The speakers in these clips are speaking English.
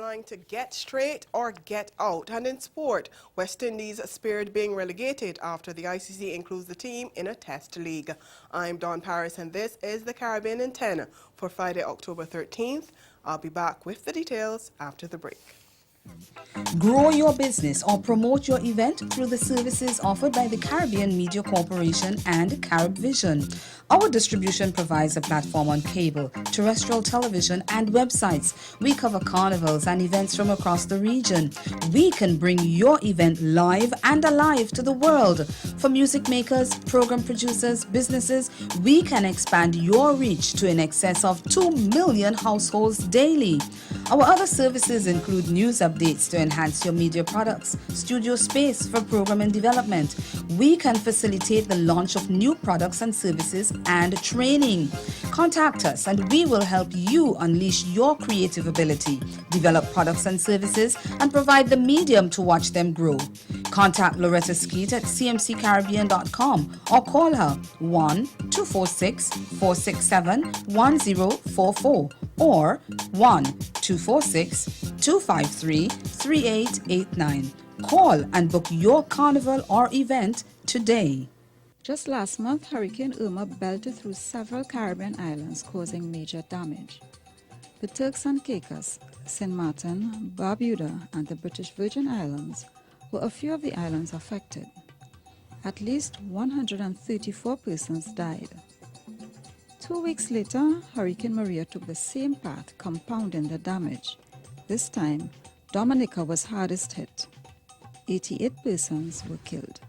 trying to get straight or get out. And in sport, West Indies spared being relegated after the ICC includes the team in a test league. I'm Dawn Paris and this is the Caribbean in 10 for Friday, October 13th. I'll be back with the details after the break. Grow your business or promote your event through the services offered by the Caribbean Media Corporation and CaribVision. Our distribution provides a platform on cable, terrestrial television, and websites. We cover carnivals and events from across the region. We can bring your event live and alive to the world. For music makers, program producers, businesses, we can expand your reach to in excess of 2 million households daily. Our other services include news updates to enhance your media products, studio space for program and development. We can facilitate the launch of new products and services and training. Contact us and we will help you unleash your creative ability, develop products and services, and provide the medium to watch them grow. Contact Loretta Skeet at cmccaribbean.com or call her 1-246-467-1044 or 1-246-253-3889. Call and book your carnival or event today. Just last month, Hurricane Irma belted through several Caribbean islands, causing major damage. The Turks and Caicos, St. Martin, Barbuda, and the British Virgin Islands were a few of the islands affected. At least 134 persons died. 2 weeks later, Hurricane Maria took the same path, compounding the damage. This time, Dominica was hardest hit. 88 persons were killed.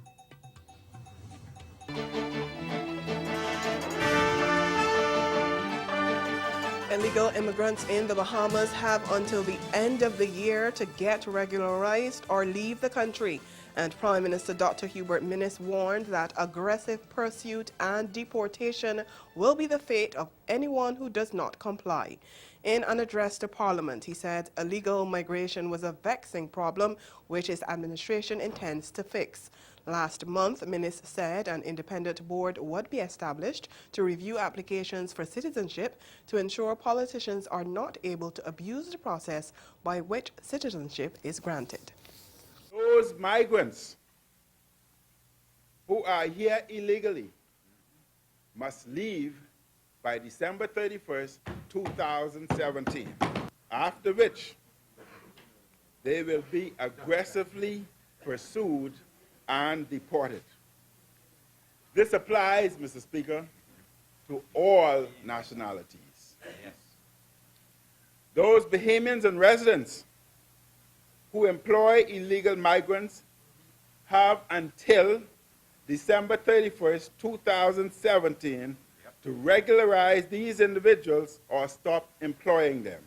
Illegal immigrants in the Bahamas have until the end of the year to get regularized or leave the country. And Prime Minister Dr. Hubert Minnis warned that aggressive pursuit and deportation will be the fate of anyone who does not comply. In an address to Parliament, he said illegal migration was a vexing problem which his administration intends to fix. Last month, Minnis said an independent board would be established to review applications for citizenship to ensure politicians are not able to abuse the process by which citizenship is granted. Those migrants who are here illegally must leave by December 31st, 2017, after which they will be aggressively pursued and deported. This applies, Mr. Speaker, to all nationalities. Yes. Those Bahamians and residents who employ illegal migrants have until December 31st, 2017 to regularize these individuals or stop employing them.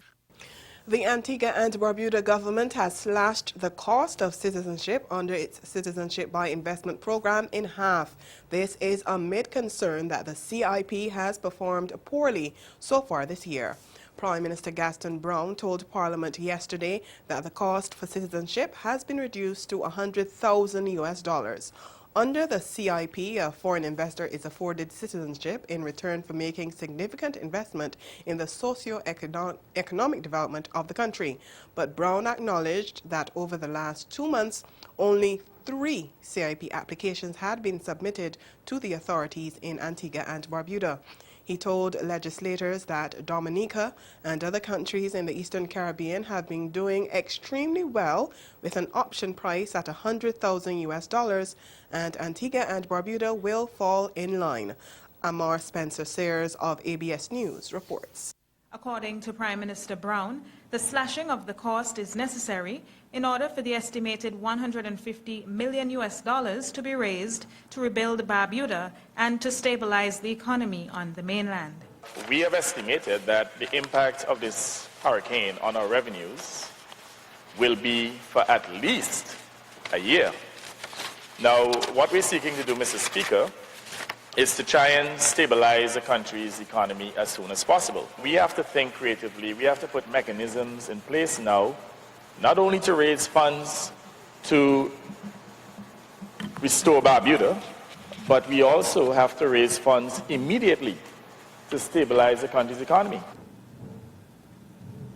The Antigua and Barbuda government has slashed the cost of citizenship under its Citizenship by Investment program in half. This is amid concern that the CIP has performed poorly so far this year. Prime Minister Gaston Brown told Parliament yesterday that the cost for citizenship has been reduced to $100,000. Under the CIP, a foreign investor is afforded citizenship in return for making significant investment in the socio-economic development of the country. But Brown acknowledged that over the last 2 months, only 3 CIP applications had been submitted to the authorities in Antigua and Barbuda. He told legislators that Dominica and other countries in the Eastern Caribbean have been doing extremely well with an option price at $100,000 and Antigua and Barbuda will fall in line. Amar Spencer Sayers of ABS News reports. According to Prime Minister Brown, the slashing of the cost is necessary in order for the estimated $150 million to be raised to rebuild Barbuda and to stabilize the economy on the mainland. We have estimated that the impact of this hurricane on our revenues will be for at least a year. Now, what we're seeking to do, Mr. Speaker, is to try and stabilize the country's economy as soon as possible. We have to think creatively. We have to put mechanisms in place now, not only to raise funds to restore Barbuda, but we also have to raise funds immediately to stabilize the country's economy.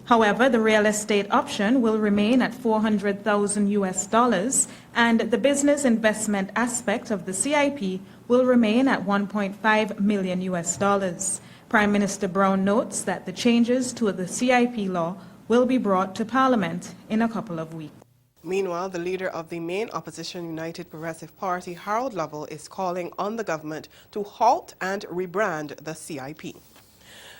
However, the real estate option will remain at $400,000, and the business investment aspect of the CIP will remain at $1.5 million. Prime Minister Brown notes that the changes to the CIP law will be brought to Parliament in a couple of weeks. Meanwhile, the leader of the main opposition United Progressive Party, Harold Lovell, is calling on the government to halt and rebrand the CIP.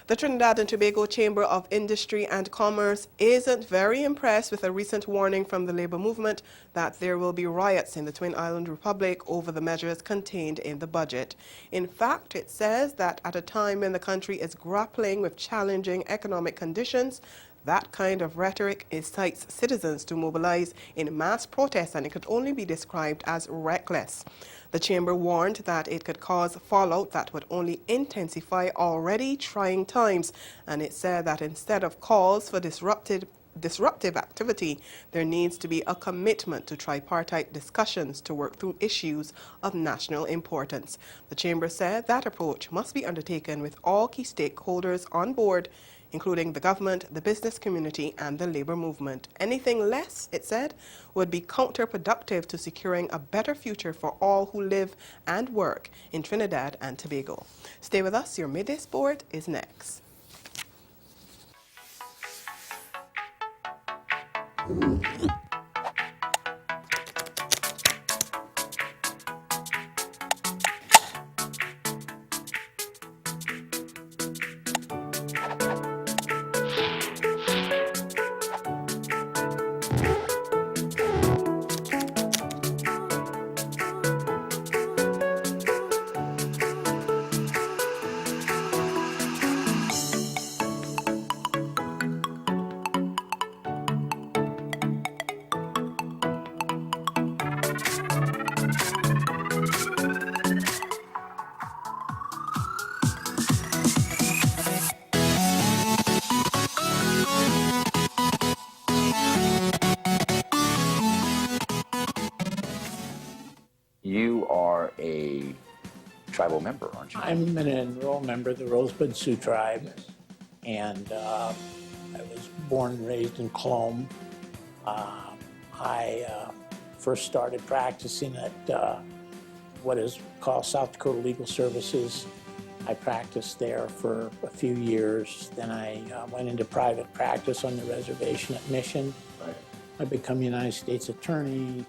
The Trinidad and Tobago Chamber of Industry and Commerce isn't very impressed with a recent warning from the labor movement that there will be riots in the Twin Island Republic over the measures contained in the budget. In fact, it says that at a time when the country is grappling with challenging economic conditions, that kind of rhetoric incites citizens to mobilize in mass protests, and it could only be described as reckless. The chamber warned that it could cause fallout that would only intensify already trying times, and it said that instead of calls for disruptive activity, there needs to be a commitment to tripartite discussions to work through issues of national importance. The chamber said that approach must be undertaken with all key stakeholders on board, including the government, the business community, and the labor movement. Anything less, it said, would be counterproductive to securing a better future for all who live and work in Trinidad and Tobago. Stay with us, your Midday Sport is next. You are a tribal member, aren't you? I'm an enrolled member of the Rosebud Sioux Tribe, and I was born and raised in Cologne. I first started practicing at what is called South Dakota Legal Services. I practiced there for a few years. Then I went into private practice on the reservation at Mission. Right. I became a United States Attorney.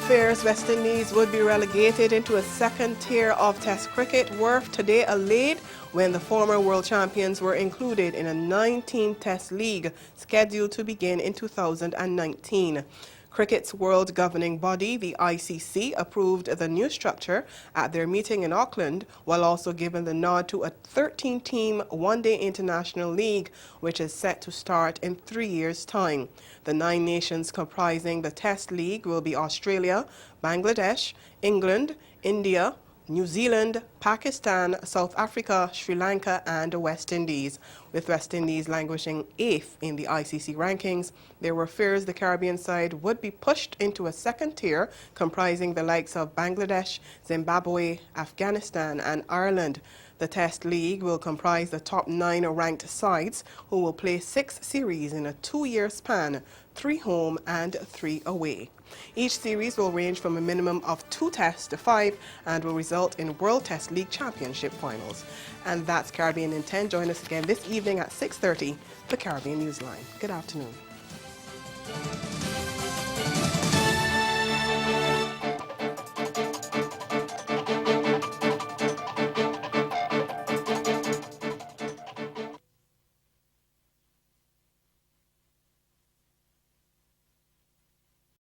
Affairs West Indies would be relegated into a second tier of Test cricket were today allayed when the former world champions were included in a 19 Test league scheduled to begin in 2019. Cricket's world governing body, the ICC, approved the new structure at their meeting in Auckland, while also giving the nod to a 13-team one-day international league, which is set to start in 3 years' time. The 9 nations comprising the Test League will be Australia, Bangladesh, England, India, New Zealand, Pakistan, South Africa, Sri Lanka, and the West Indies. With West Indies languishing 8th in the ICC rankings, there were fears the Caribbean side would be pushed into a second tier comprising the likes of Bangladesh, Zimbabwe, Afghanistan, and Ireland. The Test League will comprise the top 9 ranked sides who will play 6 series in a 2-year span, 3 home and 3 away. Each series will range from a minimum of 2 tests to 5 and will result in World Test League Championship finals. And that's Caribbean in 10. Join us again this evening at 6:30, the Caribbean Newsline. Good afternoon.